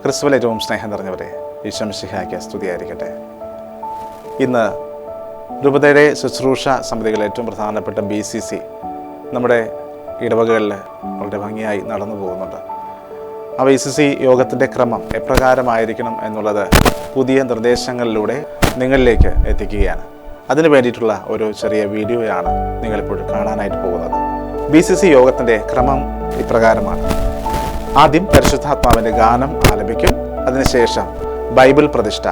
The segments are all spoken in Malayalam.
ക്രിസ്തുവിൽ ഏറ്റവും സ്നേഹം നിറഞ്ഞവരെ, ഈശോ മിശിഹായ്ക്ക് സ്തുതിയായിരിക്കട്ടെ. ഇന്ന് രൂപതയുടെ ശുശ്രൂഷ സമിതികളിൽ ഏറ്റവും പ്രധാനപ്പെട്ട BCC നമ്മുടെ ഇടവകകളിൽ വളരെ ഭംഗിയായി നടന്നു പോകുന്നുണ്ട്. ആ BCC യോഗത്തിൻ്റെ ക്രമം എപ്രകാരമായിരിക്കണം എന്നുള്ളത് പുതിയ നിർദ്ദേശങ്ങളിലൂടെ നിങ്ങളിലേക്ക് എത്തിക്കുകയാണ്. അതിനു വേണ്ടിയിട്ടുള്ള ഒരു ചെറിയ വീഡിയോയാണ് നിങ്ങളിപ്പോൾ കാണാനായിട്ട് പോകുന്നത്. BCC യോഗത്തിൻ്റെ ക്രമം ഇപ്രകാരമാണ്. ആദ്യം പരിശുദ്ധാത്മാവിൻ്റെ ഗാനം ആലപിക്കും. അതിനുശേഷം ബൈബിൾ പ്രതിഷ്ഠ,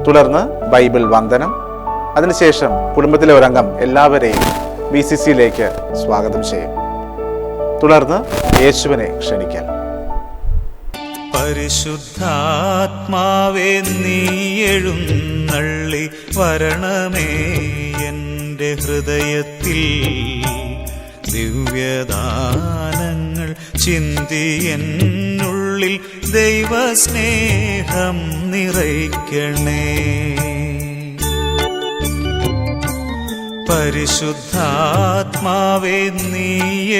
തുടർന്ന് ബൈബിൾ വന്ദനം, അതിനുശേഷം കുടുംബത്തിലെ ഒരംഗം എല്ലാവരെയും BCCയിലേക്ക് സ്വാഗതം ചെയ്യും. തുടർന്ന് യേശുവിനെ ക്ഷണിക്കൽ. പരിശുദ്ധാത്മാവേ നീ എഴുന്നള്ളി വരണമേ എൻ്റെ ഹൃദയത്തിൽ, ദിവ്യദാനങ്ങൾ ചിന്തി എന്നുള്ളിൽ ദൈവസ്നേഹം നിറയ്ക്കണേ. പരിശുദ്ധാത്മാവേ നീ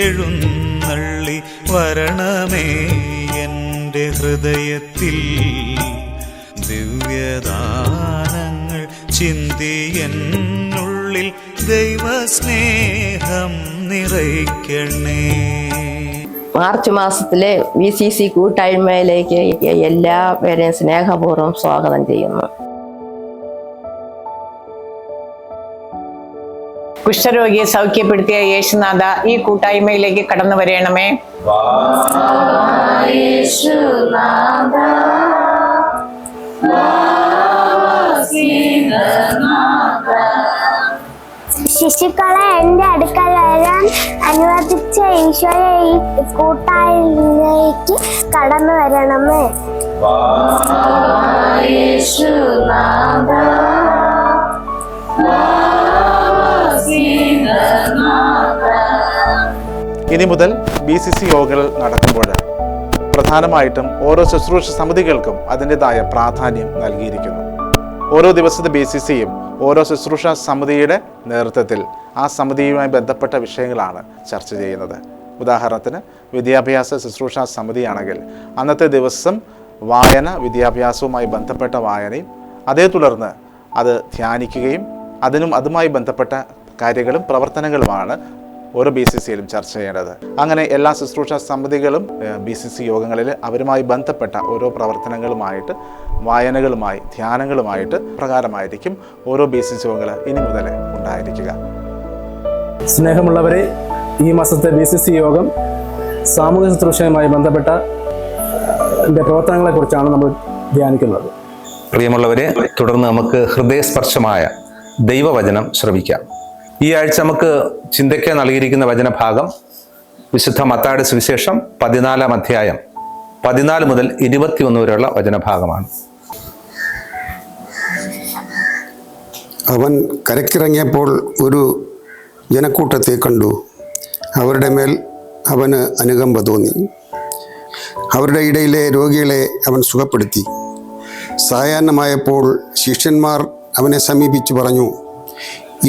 എഴുന്നള്ളി വരണമേ എൻ്റെ ഹൃദയത്തിൽ, ദിവ്യദാനങ്ങൾ ചിന്തി എന്നുള്ളിൽ ദൈവസ്നേഹം നിറയ്ക്കണേ. മാർച്ച് മാസത്തിലെ BCC കൂട്ടായ്മയിലേക്ക് എല്ലാവരെയും സ്നേഹപൂർവ്വം സ്വാഗതം ചെയ്യുന്നു. കുഷ്ഠരോഗിയെ സൗഖ്യപ്പെടുത്തിയ യേശുനാഥ, ഈ കൂട്ടായ്മയിലേക്ക് കടന്നു വരണമേ. ശിശുക്കളെ എൻ്റെ അടുക്കൽ വരാൻ അനുവദിച്ച ഈശോയെ ഈ കൂട്ടായ്മയിലേക്ക് കടന്നു വരണമേ. ഇനി മുതൽ BCC യോഗങ്ങൾ നടക്കുമ്പോൾ പ്രധാനമായിട്ടും ഓരോ ശുശ്രൂഷ സമിതികൾക്കും അതിൻ്റെതായ പ്രാധാന്യം നൽകിയിരിക്കുന്നു. ഓരോ ദിവസത്തെ BCCയും ഓരോ ശുശ്രൂഷ സമിതിയുടെ നേതൃത്വത്തിൽ ആ സമിതിയുമായി ബന്ധപ്പെട്ട വിഷയങ്ങളാണ് ചർച്ച ചെയ്യുന്നത്. ഉദാഹരണത്തിന് വിദ്യാഭ്യാസ ശുശ്രൂഷ സമിതിയാണെങ്കിൽ അന്നത്തെ ദിവസം വായന, വിദ്യാഭ്യാസവുമായി ബന്ധപ്പെട്ട വായനയും അതേ തുടർന്ന് അത് ധ്യാനിക്കുകയും അതുമായി ബന്ധപ്പെട്ട കാര്യങ്ങളും പ്രവർത്തനങ്ങളുമാണ് ഓരോ BCCയിലും ചർച്ച ചെയ്യേണ്ടത്. അങ്ങനെ എല്ലാ ശുശ്രൂഷ സമിതികളും BCC യോഗങ്ങളിൽ അവരുമായി ബന്ധപ്പെട്ട ഓരോ പ്രവർത്തനങ്ങളുമായിട്ട്, വായനകളുമായി, ധ്യാനങ്ങളുമായിട്ട് പ്രകാരമായിരിക്കും ഓരോ BCC യോഗങ്ങൾ ഇനി മുതൽ ഉണ്ടായിരിക്കുക. സ്നേഹമുള്ളവരെ, ഈ മാസത്തെ BCC യോഗം സാമൂഹ്യ ശുശ്രൂഷയുമായി ബന്ധപ്പെട്ട പ്രവർത്തനങ്ങളെക്കുറിച്ചാണ് നമ്മൾ ധ്യാനിക്കുന്നത്. പ്രിയമുള്ളവരെ, തുടർന്ന് നമുക്ക് ഹൃദയസ്പർശമായ ദൈവവചനം ശ്രവിക്കാം. ഈ ആഴ്ച നമുക്ക് ചിന്തയ്ക്ക് നൽകിയിരിക്കുന്ന വചനഭാഗം വിശുദ്ധ മത്തായിയുടെ സുവിശേഷം 14-ാം അധ്യായം 14 മുതൽ 21 വരെയുള്ള വചനഭാഗമാണ്. അവൻ കരക്കിറങ്ങിയപ്പോൾ ഒരു ജനക്കൂട്ടത്തെ കണ്ടു. അവരുടെ മേൽ അവന് അനുകമ്പ തോന്നി. അവരുടെ ഇടയിലെ രോഗികളെ അവൻ സുഖപ്പെടുത്തി. സായാഹ്നമായപ്പോൾ ശിഷ്യന്മാർ അവനെ സമീപിച്ചു പറഞ്ഞു,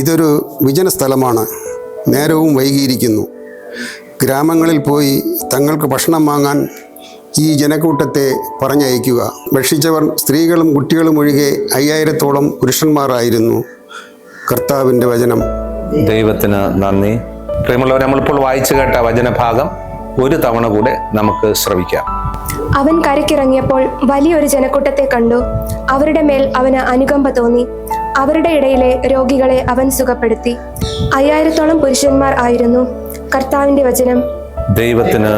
ഇതൊരു വിജന സ്ഥലമാണ്, നേരവും വൈകിയിരിക്കുന്നു. ഗ്രാമങ്ങളിൽ പോയി തങ്ങൾക്ക് ഭക്ഷണം വാങ്ങാൻ ഈ ജനക്കൂട്ടത്തെ പറഞ്ഞയക്കുക. ഭക്ഷിച്ചവർ സ്ത്രീകളും കുട്ടികളും ഒഴികെ 5000-ഓളം പുരുഷന്മാരായിരുന്നു. കർത്താവിൻ്റെ വചനം. ദൈവത്തിന് നന്ദി. പ്രിയമുള്ളവർ, നമ്മളിപ്പോൾ വായിച്ചു കേട്ട വചനഭാഗം ഒരു തവണ കൂടെ നമുക്ക് ശ്രവിക്കാം. അവൻ കരക്കിറങ്ങിയപ്പോൾ വലിയൊരു ജനക്കൂട്ടത്തെ കണ്ടു. അവരുടെ മേൽ അവന് അനുകമ്പ തോന്നി. അവരുടെ ഇടയിലെ രോഗികളെ അവൻ സുഖപ്പെടുത്തി. 5000-ഓളം പുരുഷന്മാർ ആയിരുന്നു. കർത്താവിന്റെ വചനം. ദൈവത്തിന്.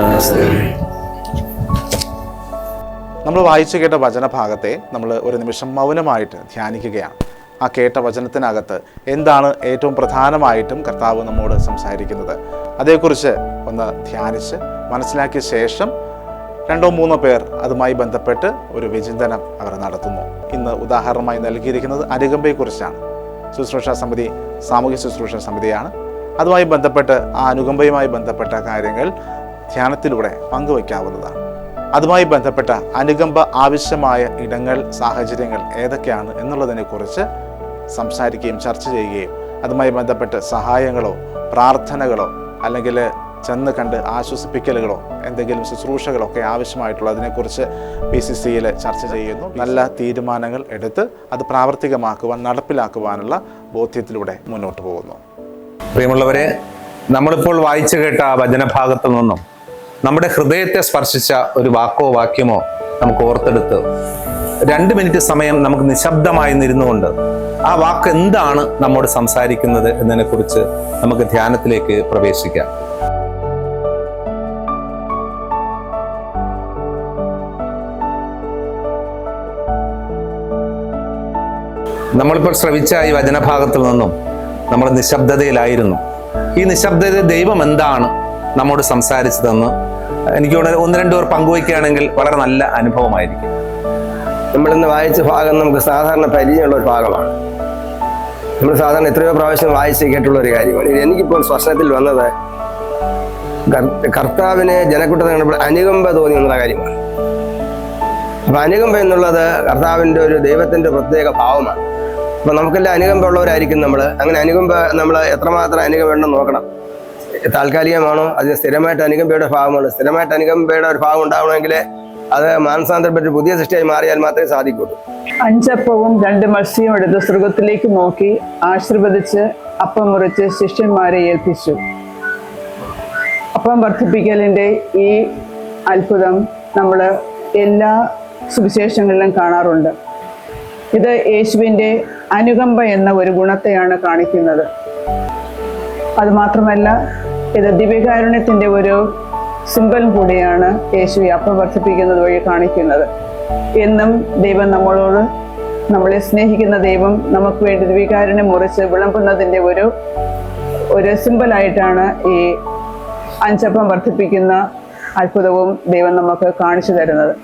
നമ്മൾ വായിച്ചു കേട്ട വചനഭാഗത്തെ നമ്മൾ ഒരു നിമിഷം മൗനമായിട്ട് ധ്യാനിക്കുകയാണ്. ആ കേട്ട വചനത്തിനകത്ത് എന്താണ് ഏറ്റവും പ്രധാനമായിട്ടും കർത്താവ് നമ്മോട് സംസാരിക്കുന്നത്, അതേക്കുറിച്ച് ഒന്ന് ധ്യാനിച്ച് മനസ്സിലാക്കിയ ശേഷം 2-3 പേർ അതുമായി ബന്ധപ്പെട്ട് ഒരു വിചിന്തനം അവർ നടത്തുന്നു. ഇന്ന് ഉദാഹരണമായി നൽകിയിരിക്കുന്നത് അനുകമ്പയെക്കുറിച്ചാണ്. ശുശ്രൂഷ സമിതി സാമൂഹ്യ ശുശ്രൂഷ സമിതിയാണ്. അതുമായി ബന്ധപ്പെട്ട് ആ അനുകമ്പയുമായി ബന്ധപ്പെട്ട കാര്യങ്ങൾ ധ്യാനത്തിലൂടെ പങ്കുവയ്ക്കാവുന്നതാണ്. അതുമായി ബന്ധപ്പെട്ട അനുകമ്പ ആവശ്യമായ ഇടങ്ങൾ, സാഹചര്യങ്ങൾ ഏതൊക്കെയാണ് എന്നുള്ളതിനെക്കുറിച്ച് സംസാരിക്കുകയും ചർച്ച ചെയ്യുകയും അതുമായി ബന്ധപ്പെട്ട് സഹായങ്ങളോ പ്രാർത്ഥനകളോ അല്ലെങ്കിൽ ചെന്ന് കണ്ട് ആശ്വസിപ്പിക്കലുകളോ എന്തെങ്കിലും ശുശ്രൂഷകളൊക്കെ ആവശ്യമായിട്ടുള്ള അതിനെക്കുറിച്ച് BCCയിൽ ചർച്ച ചെയ്യുന്നു. നല്ല തീരുമാനങ്ങൾ എടുത്ത് അത് പ്രാവർത്തികമാക്കുവാൻ നടപ്പിലാക്കുവാനുള്ള ബോധ്യത്തിലൂടെ മുന്നോട്ട് പോകുന്നു. പ്രിയമുള്ളവരെ, നമ്മളിപ്പോൾ വായിച്ചു കേട്ട ആ വചനഭാഗത്തു നിന്നും നമ്മുടെ ഹൃദയത്തെ സ്പർശിച്ച ഒരു വാക്കോ വാക്യമോ നമുക്ക് ഓർത്തെടുത്ത് 2 മിനിറ്റ് സമയം നമുക്ക് നിശബ്ദമായി നിരുന്നുകൊണ്ട് ആ വാക്ക് എന്താണ് നമ്മോട് സംസാരിക്കുന്നത് എന്നതിനെ കുറിച്ച് നമുക്ക് ധ്യാനത്തിലേക്ക് പ്രവേശിക്കാം. നമ്മളിപ്പോൾ ശ്രവിച്ച ഈ വചനഭാഗത്തിൽ നിന്നും നമ്മൾ നിശബ്ദതയിലായിരുന്നു. ഈ നിശബ്ദത ദൈവം എന്താണ് നമ്മോട് സംസാരിച്ചതെന്ന് എനിക്ക് 1-2 പേർ പങ്കുവയ്ക്കുകയാണെങ്കിൽ വളരെ നല്ല അനുഭവമായിരിക്കും. നമ്മളിന്ന് വായിച്ച ഭാഗം നമുക്ക് സാധാരണ പരിചയമുള്ള ഒരു ഭാഗമാണ്. നമ്മൾ സാധാരണ എത്രയോ പ്രാവശ്യം വായിച്ച് കേട്ടുള്ള ഒരു കാര്യമാണ്. എനിക്കിപ്പോൾ സ്പർശനത്തിൽ വന്നത് കർത്താവിനെ ജനക്കൂട്ടത്തെ കണ്ടപ്പോൾ അനുകമ്പ തോന്നി എന്നുള്ള കാര്യമാണ്. അപ്പൊ അനുകമ്പ എന്നുള്ളത് കർത്താവിൻ്റെ ഒരു ദൈവത്തിന്റെ പ്രത്യേക ഭാവമാണ്. അപ്പൊ നമുക്കെല്ലാം അനുകമ്പ ഉള്ളവരായിരിക്കും നമ്മൾ. അങ്ങനെ അനുകമ്പ നമ്മൾ എത്രമാത്രം അനുകമ്പ ഉണ്ടെന്ന് നോക്കണം. താൽക്കാലികമാണോ, അതിന് സ്ഥിരമായിട്ട് അനുകമ്പയുടെ ഭാഗമാണ്. സ്ഥിരമായിട്ട് അനുകമ്പയുടെ ഒരു ഭാഗം ഉണ്ടാവണമെങ്കിൽ അത് മാനസാന്തരപ്പെട്ട് പുതിയ സൃഷ്ടിയായി മാറിയാൽ മാത്രമേ സാധിക്കുള്ളൂ. 5 അപ്പവും 2 മത്സ്യവും എടുത്ത് സ്വർഗത്തിലേക്ക് നോക്കി ആശീർവദിച്ച് അപ്പം മുറിച്ച് ശിഷ്യന്മാരെ ഏൽപ്പിച്ചു. അപ്പം വർദ്ധിപ്പിക്കലിൻ്റെ ഈ അത്ഭുതം നമ്മൾ എല്ലാ സുവിശേഷങ്ങളിലും കാണാറുണ്ട്. ഇത് യേശുവിൻ്റെ അനുകമ്പ എന്ന ഒരു ഗുണത്തെയാണ് കാണിക്കുന്നത്. അതുമാത്രമല്ല, ഇത് ദിവ്യകാരുണ്യത്തിൻ്റെ ഒരു സിംബൽ കൂടിയാണ് യേശു അപ്പം വർദ്ധിപ്പിക്കുന്നത് വഴി കാണിക്കുന്നത്. എന്നും ദൈവം നമ്മളോട്, നമ്മളെ സ്നേഹിക്കുന്ന ദൈവം നമുക്ക് വേണ്ടി ദിവ്യകാരുണ്യം മുറിച്ച് വിളമ്പുന്നതിൻ്റെ ഒരു സിംബലായിട്ടാണ് ഈ 5 അപ്പം വർദ്ധിപ്പിക്കുന്ന അത്ഭുതവും ദൈവം നമുക്ക് കാണിച്ചു തരുന്നത്.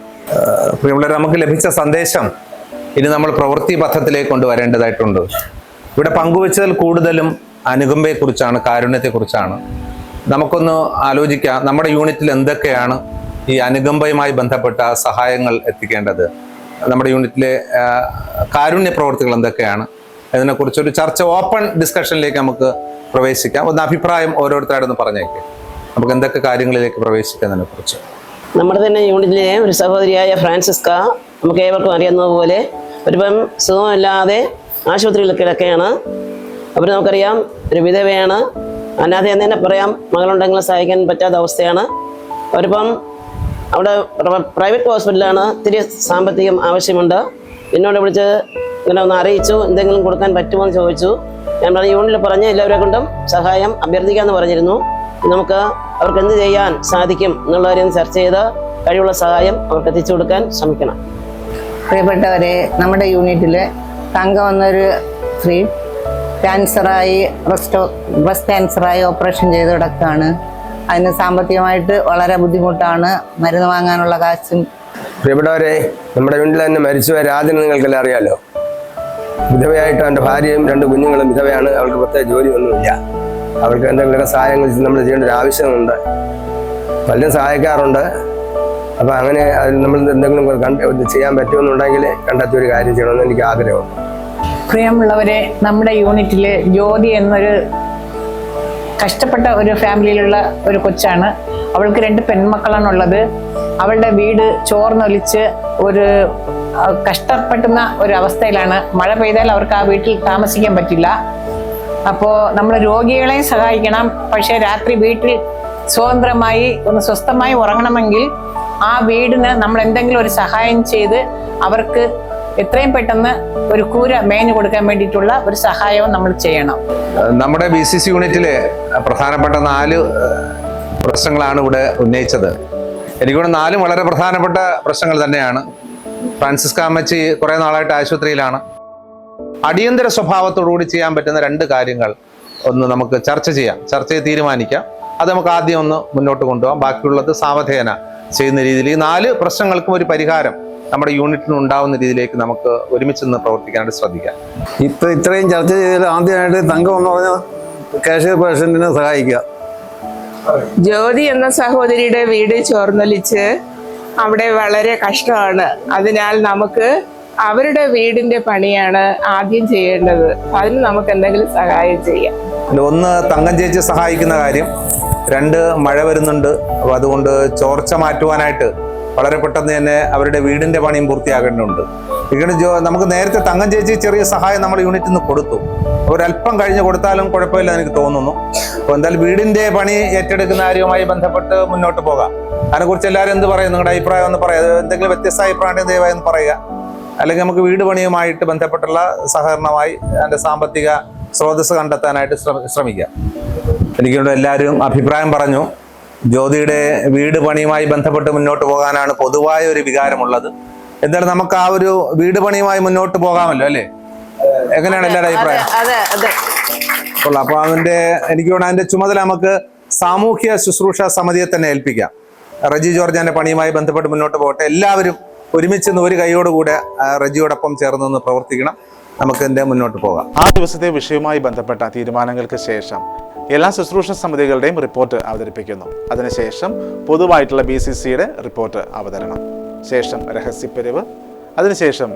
പ്രിയമുള്ളവരെ, നമുക്ക് ലഭിച്ച സന്ദേശം ഇനി നമ്മൾ പ്രവൃത്തി പഥത്തിലേക്ക് കൊണ്ടുവരേണ്ടതായിട്ടുണ്ട്. ഇവിടെ പങ്കുവച്ചതിൽ കൂടുതലും അനുകമ്പയെക്കുറിച്ചാണ്, കാരുണ്യത്തെക്കുറിച്ചാണ്. നമുക്കൊന്ന് ആലോചിക്കാം, നമ്മുടെ യൂണിറ്റിൽ എന്തൊക്കെയാണ് ഈ അനുകമ്പയുമായി ബന്ധപ്പെട്ട സഹായങ്ങൾ എത്തിക്കേണ്ടത്, നമ്മുടെ യൂണിറ്റിലെ കാരുണ്യ പ്രവർത്തികൾ എന്തൊക്കെയാണ്, ഇതിനെക്കുറിച്ചൊരു ചർച്ച, ഓപ്പൺ ഡിസ്കഷനിലേക്ക് നമുക്ക് പ്രവേശിക്കാം. ഒന്ന് അഭിപ്രായം ഓരോരുത്തരായിട്ടൊന്ന് പറഞ്ഞേക്കെ, നമുക്ക് എന്തൊക്കെ കാര്യങ്ങളിലേക്ക് പ്രവേശിക്കുന്നതിനെ കുറിച്ച്. നമ്മുടെ തന്നെ യൂണിറ്റിലെ ഒരു സഹോദരിയായ ഫ്രാൻസിസ്ക, നമുക്ക് ഏവർക്കും അറിയാവുന്നതുപോലെ ഒരുപം സുഖമില്ലാതെ ആശുപത്രിയിൽ കിടക്കുകയാണ്. അവർ നമുക്കറിയാം ഒരു വിധവയാണ്, അനാഥ എന്ന് തന്നെ പറയാം. മകളുണ്ടെങ്കിലും സഹായിക്കാൻ പറ്റാത്ത അവസ്ഥയാണ്. അവരിപ്പം അവിടെ പ്രൈവറ്റ് ഹോസ്പിറ്റലാണ്, ഇത്തിരി സാമ്പത്തികം ആവശ്യമുണ്ട്. എന്നോട് വിളിച്ച് ഇങ്ങനെ ഒന്ന് അറിയിച്ചു, എന്തെങ്കിലും കൊടുക്കാൻ പറ്റുമോ എന്ന് ചോദിച്ചു. ഞാൻ പറഞ്ഞ യൂണിറ്റിൽ പറഞ്ഞ് എല്ലാവരെ കൊണ്ടും സഹായം അഭ്യർത്ഥിക്കാമെന്ന് പറഞ്ഞിരുന്നു. നമുക്ക് അവർക്ക് എന്ത് ചെയ്യാൻ സാധിക്കും എന്നുള്ള കാര്യം ചർച്ച ചെയ്ത് കഴിവുള്ള സഹായം അവർക്ക് എത്തിച്ചു കൊടുക്കാൻ ശ്രമിക്കണം. പ്രിയപ്പെട്ടവരെ, നമ്മുടെ യൂണിറ്റിൽ തങ്കം എന്നൊരു സ്ത്രീ ക്യാൻസറായി ബ്രസ്റ്റ് ക്യാൻസറായി ഓപ്പറേഷൻ ചെയ്ത് കിടക്കുകയാണ്. അതിന് സാമ്പത്തികമായിട്ട് വളരെ ബുദ്ധിമുട്ടാണ്, മരുന്ന് വാങ്ങാനുള്ള കാശും. പ്രിയപ്പെട്ടവരെ, നമ്മുടെ യൂണിറ്റിൽ തന്നെ മരിച്ചുപോയ രാജന് നിങ്ങൾക്കെല്ലാം അറിയാമല്ലോ. വിധവയായിട്ട് അവൻ്റെ ഭാര്യയും 2 കുഞ്ഞുങ്ങളും വിധവയാണ്. അവൾക്ക് പ്രത്യേക ജോലിയൊന്നുമില്ല. അവർക്ക് എന്തെങ്കിലുമൊക്കെ സഹായങ്ങൾ നമ്മൾ ചെയ്യേണ്ട ഒരു ആവശ്യമുണ്ട്. പലരും സഹായിക്കാറുണ്ട്. അപ്പം അങ്ങനെ നമ്മൾ എന്തെങ്കിലും ചെയ്യാൻ പറ്റുമെന്നുണ്ടെങ്കിൽ കണ്ടെത്തിയ ഒരു കാര്യം ചെയ്യണമെന്ന് എനിക്ക് ആഗ്രഹമുണ്ട്. പ്രിയമുള്ളവരെ, നമ്മുടെ യൂണിറ്റിൽ ജ്യോതി എന്നൊരു കഷ്ടപ്പെട്ട ഒരു ഫാമിലിയിലുള്ള ഒരു കൊച്ചാണ്. അവൾക്ക് 2 പെൺമക്കളാണുള്ളത്. അവളുടെ വീട് ചോർന്നൊലിച്ച് ഒരു കഷ്ടപ്പെടുന്ന ഒരു അവസ്ഥയിലാണ്. മഴ പെയ്താൽ അവർക്ക് ആ വീട്ടിൽ താമസിക്കാൻ പറ്റില്ല. അപ്പോൾ നമ്മൾ രോഗികളെയും സഹായിക്കണം. പക്ഷേ രാത്രി വീട്ടിൽ സ്വതന്ത്രമായി ഒന്ന് സ്വസ്ഥമായി ഉറങ്ങണമെങ്കിൽ ആ വീടിന് നമ്മൾ എന്തെങ്കിലും ഒരു സഹായം ചെയ്ത് അവർക്ക് എത്രയും പെട്ടെന്ന് ഒരു കൂര മേഞ്ഞു കൊടുക്കാൻ വേണ്ടിയിട്ടുള്ള ഒരു സഹായവും നമ്മൾ ചെയ്യണം. നമ്മുടെ BCC യൂണിറ്റിലെ പ്രധാനപ്പെട്ട 4 പ്രശ്നങ്ങളാണ് ഇവിടെ ഉന്നയിച്ചത്. എനിക്കൂടെ 4 വളരെ പ്രധാനപ്പെട്ട പ്രശ്നങ്ങൾ തന്നെയാണ്. ഫ്രാൻസിസ്ക അമ്മച്ചി കുറേ നാളായിട്ട് ആശുപത്രിയിലാണ്. അടിയന്തര സ്വഭാവത്തോടുകൂടി ചെയ്യാൻ പറ്റുന്ന 2 കാര്യങ്ങൾ ഒന്ന് നമുക്ക് ചർച്ച ചെയ്ത് തീരുമാനിക്കാം. അത് നമുക്ക് ആദ്യം ഒന്ന് മുന്നോട്ട് കൊണ്ടുപോകാം. ബാക്കിയുള്ളത് സാവധേന ചെയ്യുന്ന രീതിയിൽ ഈ 4 പ്രശ്നങ്ങൾക്കും ഒരു പരിഹാരം നമ്മുടെ യൂണിറ്റിന് ഉണ്ടാവുന്ന രീതിയിലേക്ക് നമുക്ക് ഒരുമിച്ച് നിന്ന് പ്രവർത്തിക്കാനായിട്ട് ശ്രദ്ധിക്കാം. ഇത്രയും ചർച്ച ചെയ്തതിൽ ആദ്യമായിട്ട് തങ്കം എന്ന് പറഞ്ഞ കാഷ്വൽ പേഷ്യന്റിനെ സഹായിക്കുക. ജ്യോതി എന്ന സഹോദരിയുടെ വീട് ചോർന്നൊലിച്ച് അവിടെ വളരെ കഷ്ടമാണ്. അതിനാൽ നമുക്ക് അവരുടെ വീടിന്റെ പണിയാണ് ആദ്യം ചെയ്യേണ്ടത്. അതിന് നമുക്ക് എന്തെങ്കിലും സഹായം ചെയ്യാം. ഒന്ന് തങ്കം ചേച്ചി സഹായിക്കുന്ന കാര്യം, 2 മഴ വരുന്നുണ്ട്. അപ്പോൾ അതുകൊണ്ട് ചോർച്ച മാറ്റുവാനായിട്ട് വളരെ പെട്ടെന്ന് തന്നെ അവരുടെ വീടിന്റെ പണിയും പൂർത്തിയാകേണ്ടതുണ്ട്. നമുക്ക് നേരത്തെ തങ്കം ചേച്ചി ചെറിയ സഹായം നമ്മൾ യൂണിറ്റിൽ നിന്ന് കൊടുത്തു. ഒരല്പം കഴിഞ്ഞ് കൊടുത്താലും കുഴപ്പമില്ല എനിക്ക് തോന്നുന്നു. അപ്പോൾ എന്തായാലും വീടിന്റെ പണി ഏറ്റെടുക്കുന്ന കാര്യവുമായി ബന്ധപ്പെട്ട് മുന്നോട്ട് പോകാം. അതിനെക്കുറിച്ച് എല്ലാവരും എന്ത് പറയും? നിങ്ങളുടെ അഭിപ്രായം ഒന്ന് പറയുക. എന്തെങ്കിലും വ്യത്യസ്ത അഭിപ്രായം ദയവായി എന്ന് പറയുക. അല്ലെങ്കിൽ നമുക്ക് വീട് പണിയുമായിട്ട് ബന്ധപ്പെട്ടുള്ള സഹകരണമായി അതിന്റെ സാമ്പത്തിക സ്രോതസ് കണ്ടെത്താനായിട്ട് ശ്രമിക്കാം. എനിക്കുണ്ട് എല്ലാവരും അഭിപ്രായം പറഞ്ഞു. ജ്യോതിയുടെ വീട് പണിയുമായി ബന്ധപ്പെട്ട് മുന്നോട്ട് പോകാനാണ് പൊതുവായ ഒരു വികാരമുള്ളത്. എന്തായാലും നമുക്ക് ആ ഒരു വീട് പണിയുമായി മുന്നോട്ട് പോകാമല്ലോ, അല്ലേ? എങ്ങനെയാണ് എല്ലാവരുടെ അഭിപ്രായം? അപ്പോൾ എനിക്ക് തോന്നുന്നു അതിന്റെ ചുമതല നമുക്ക് സാമൂഹ്യ ശുശ്രൂഷ സമിതിയെ തന്നെ ഏൽപ്പിക്കാം. റജി ജോർജിന്റെ പണിയുമായി ബന്ധപ്പെട്ട് മുന്നോട്ട് പോകട്ടെ. എല്ലാവരും ഒരുമിച്ച് ഒരു കൈയോടുകൂടെ റജിയോടൊപ്പം ചേർന്ന് പ്രവർത്തിക്കണം. നമുക്ക് ഇതിന്റെ മുന്നോട്ട് പോകാം. ആ ദിവസത്തെ വിഷയവുമായി ബന്ധപ്പെട്ട തീരുമാനങ്ങൾക്ക് ശേഷം എല്ലാ ശുശ്രൂഷ സമിതികളുടെയും റിപ്പോർട്ട് അവതരിപ്പിക്കുന്നു. അതിനുശേഷം പൊതുവായിട്ടുള്ള BCCയുടെ റിപ്പോർട്ട് അവതരണം, ശേഷം രഹസ്യപ്പിരിവ്, അതിനുശേഷം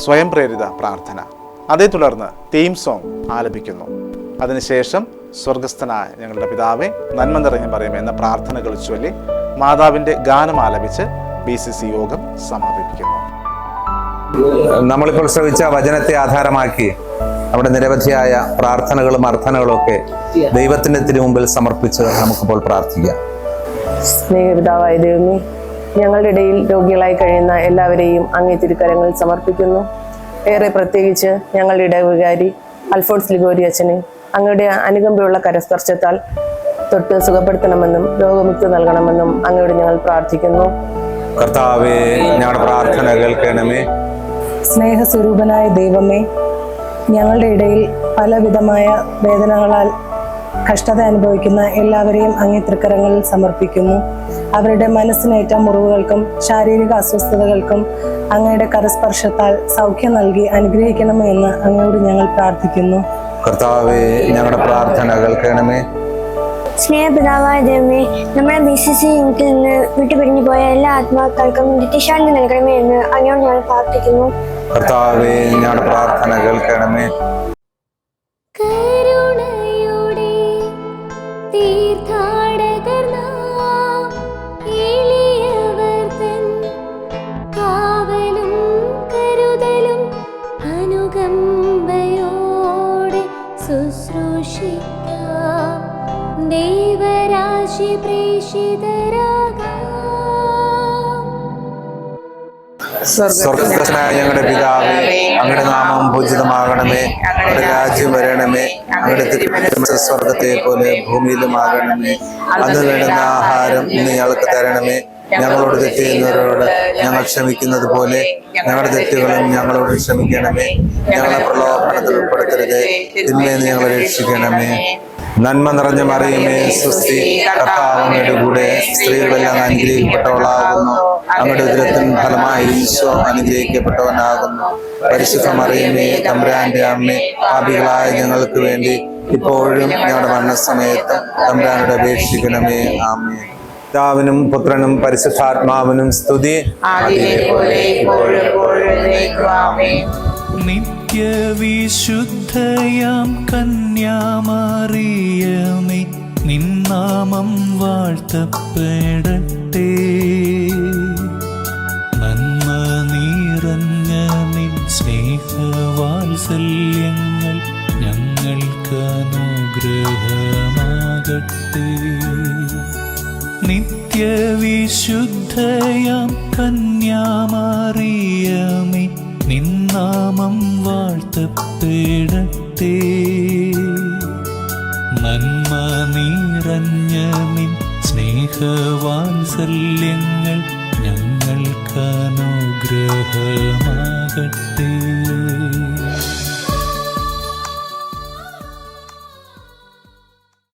സ്വയം പ്രേരിത പ്രാർത്ഥന, അതേ തുടർന്ന് തീം സോങ് ആലപിക്കുന്നു. അതിനുശേഷം സ്വർഗസ്ഥനായ ഞങ്ങളുടെ പിതാവേ നന്മ നിറഞ്ഞു പറയുമേ എന്ന പ്രാർത്ഥനകൾ ചൊല്ലി മാതാവിൻ്റെ ഗാനം ആലപിച്ച് BCC യോഗം സമാപിപ്പിക്കുന്നു. നമ്മളിപ്പോൾ ശ്രവിച്ച വചനത്തെ ആധാരമാക്കി അവിടെ നിരവധിയായ പ്രാർത്ഥനകളും അർത്ഥനകളും ഒക്കെ ദൈവത്തിന്റെ തിരുമുമ്പിൽ സമർപ്പിച്ച് നമുക്കിപ്പോൾ പ്രാർത്ഥിക്കാം. സ്നേഹപിതാവായ ദൈവമേ, ഞങ്ങളുടെ ഇടയിൽ രോഗികളായി കഴിയുന്ന എല്ലാവരെയും അങ്ങേ തിരുക്കരങ്ങളിൽ സമർപ്പിക്കുന്നു. ഏറെ പ്രത്യേകിച്ച് ഞങ്ങളുടെ ഇടവികാരി അൽഫോൺസ് ലിഗോരി അച്ഛനെ അങ്ങയുടെ അനുകമ്പയുള്ള കരസ്പർശത്താൽ തൊട്ട് സുഖപ്പെടുത്തണമെന്നും രോഗമുക്തി നൽകണമെന്നും അങ്ങയോട് ഞങ്ങൾ പ്രാർത്ഥിക്കുന്നു. കർത്താവേ, ഞങ്ങളുടെ പ്രാർത്ഥന കേൾക്കണമേ. സ്നേഹസ്വരൂപനായ ദൈവമേ, ഞങ്ങളുടെ ഇടയിൽ പലവിധമായ വേദനകളാൽ കഷ്ടത അനുഭവിക്കുന്ന എല്ലാവരെയും അങ്ങേ തൃക്കരങ്ങളിൽ സമർപ്പിക്കുന്നു. അവരുടെ മനസ്സിനേറ്റ മുറിവുകൾക്കും ശാരീരിക അസ്വസ്ഥതകൾക്കും അങ്ങയുടെ കരസ്പർശത്താൽ സൗഖ്യം നൽകി അനുഗ്രഹിക്കണമേ എന്ന് അങ്ങയോട് ഞങ്ങൾ പ്രാർത്ഥിക്കുന്നു. കർത്താവേ, ഞങ്ങളുടെ പ്രാർത്ഥന കേൾക്കണമേ. സ്നേഹപിതാവായ ദൈവമേ, നമ്മുടെ BCC യൂണിറ്റിൽ നിന്ന് വിട്ടുപിരിഞ്ഞു പോയ എല്ലാ ആത്മാക്കൾക്കും നിത്യശാന്തി നൽകണമേ എന്ന് അങ്ങയോട് ഞങ്ങൾ പ്രാർത്ഥിക്കുന്നു. കർത്താവേ, ഞങ്ങളുടെ പ്രാർത്ഥന കേൾക്കണമേ. സ്വർഗസ്ഥനായ ഞങ്ങളുടെ പിതാവേ, അങ്ങയുടെ നാമം പൂജിതമാകണമേ. അങ്ങയുടെ രാജ്യം വരണമേ. അങ്ങയുടെ തിരുമനസ് സ്വർഗത്തെ പോലെ ഭൂമിയിലുമാകണമേ. അന്ന് വേണ്ടുന്ന ആഹാരം ഇന്ന് ഞങ്ങൾക്ക് തരണമേ. ഞങ്ങളോട് തെറ്റ് ചെയ്യുന്നവരോട് ഞങ്ങൾ ക്ഷമിക്കുന്നത് പോലെ ഞങ്ങളുടെ തെറ്റുകളും ഞങ്ങളോട് ക്ഷമിക്കണമേ. ഞങ്ങളെ പ്രലോഭനത്തിൽ ഉൾപ്പെടുത്തരുത്, തിന്മയെന്ന് ഞങ്ങളെ രക്ഷിക്കണമേ. നന്മ നിറഞ്ഞ മറിയമേ, സ്വസ്തി, കർത്താവ് അങ്ങയുടെ കൂടെ സ്ത്രീകളെല്ലാം അനുഗ്രഹിക്കപ്പെട്ടവളാകുന്നു. അങ്ങയുടെ ഉദരത്തിൻ ഫലമായി ഈശോ അനുഗ്രഹിക്കപ്പെട്ടവനാകുന്നു. പരിശുദ്ധ മറിയമേ, തമ്പുരാന്റെ അമ്മേ, പാപികളായ ഞങ്ങൾക്ക് വേണ്ടി ഇപ്പോഴും ഞങ്ങളുടെ മരണസമയത്ത് തമ്പുരാനോട് അപേക്ഷിക്കണമേ. ആമേൻ. പിതാവിനും പുത്രനും പരിശുദ്ധാത്മാവിനും സ്തുതി. നിത്യവിശുദ്ധയാം കന്യാമറിയമേ, നിന്നാമം വാഴ്ത്തപ്പെടട്ടെ. നന്മ നിറഞ്ഞ നിൻ സ്നേഹവാത്സല്യങ്ങൾ ഞങ്ങൾക്ക് അനുഗ്രഹമാകട്ടെ. നിത്യവിശുദ്ധയാം കന്യാമറിയമേ, നിന്നാമം വാഴ്ത്തപ്പെടട്ടെ. നന്മ നിറഞ്ഞ നിൻ സ്നേഹവാത്സല്യങ്ങൾ ഞങ്ങൾക്ക് അനുഗ്രഹമാകട്ടെ.